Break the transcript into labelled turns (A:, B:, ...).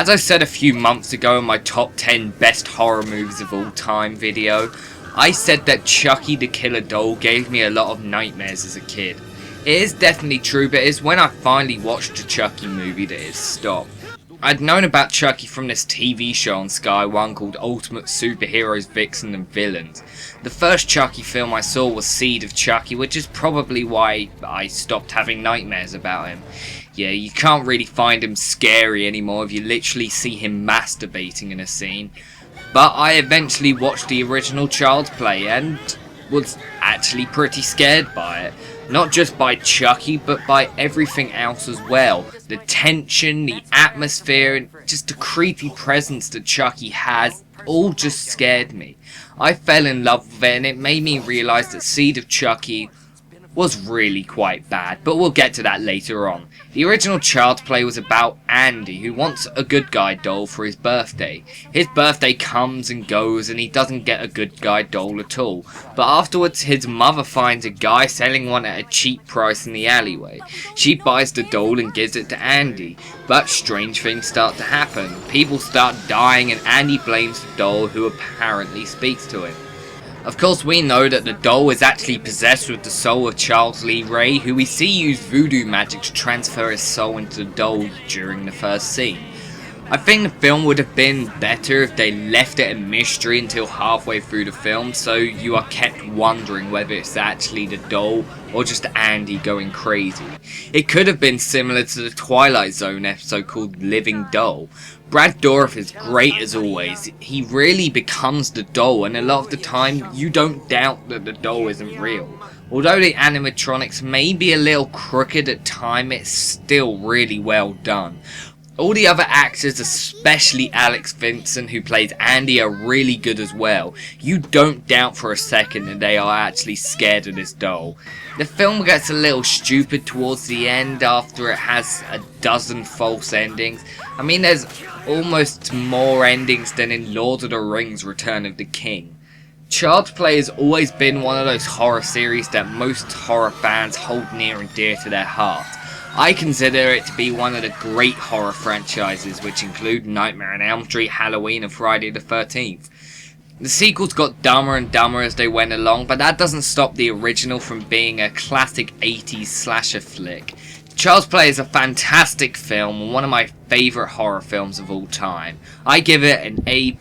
A: As I said a few months ago in my top 10 best horror movies of all time video, I said that Chucky the Killer Doll gave me a lot of nightmares as a kid. It is definitely true, but it's when I finally watched a Chucky movie that it stopped. I'd known about Chucky from this TV show on Sky One called Ultimate Superheroes, Vixen and Villains. The first Chucky film I saw was Seed of Chucky, which is probably why I stopped having nightmares about him. Yeah, you can't really find him scary anymore if you literally see him masturbating in a scene. But I eventually watched the original Child's Play and was actually pretty scared by it. Not just by Chucky, but by everything else as well. The tension, the atmosphere, and just the creepy presence that Chucky has all just scared me. I fell in love with it and it made me realise that Seed of Chucky was really quite bad, but we'll get to that later on. The original Child's Play was about Andy, who wants a good guy doll for his birthday. His birthday comes and goes and he doesn't get a good guy doll at all, but afterwards his mother finds a guy selling one at a cheap price in the alleyway. She buys the doll and gives it to Andy, but strange things start to happen. People start dying and Andy blames the doll, who apparently speaks to him. Of course, we know that the doll is actually possessed with the soul of Charles Lee Ray, who we see use voodoo magic to transfer his soul into the doll during the first scene. I think the film would have been better if they left it a mystery until halfway through the film, so you are kept wondering whether it's actually the doll or just Andy going crazy. It could have been similar to the Twilight Zone episode called Living Doll. Brad Dourif is great as always. He really becomes the doll, and a lot of the time you don't doubt that the doll isn't real. Although the animatronics may be a little crooked at times, it's still really well done. All the other actors, especially Alex Vincent, who plays Andy, are really good as well. You don't doubt for a second that they are actually scared of this doll. The film gets a little stupid towards the end after it has a dozen false endings. I mean, there's almost more endings than in Lord of the Rings Return of the King. Child's Play has always been one of those horror series that most horror fans hold near and dear to their heart. I consider it to be one of the great horror franchises, which include Nightmare on Elm Street, Halloween and Friday the 13th. The sequels got dumber and dumber as they went along, but that doesn't stop the original from being a classic 80s slasher flick. Child's Play is a fantastic film and one of my favourite horror films of all time. I give it an A++.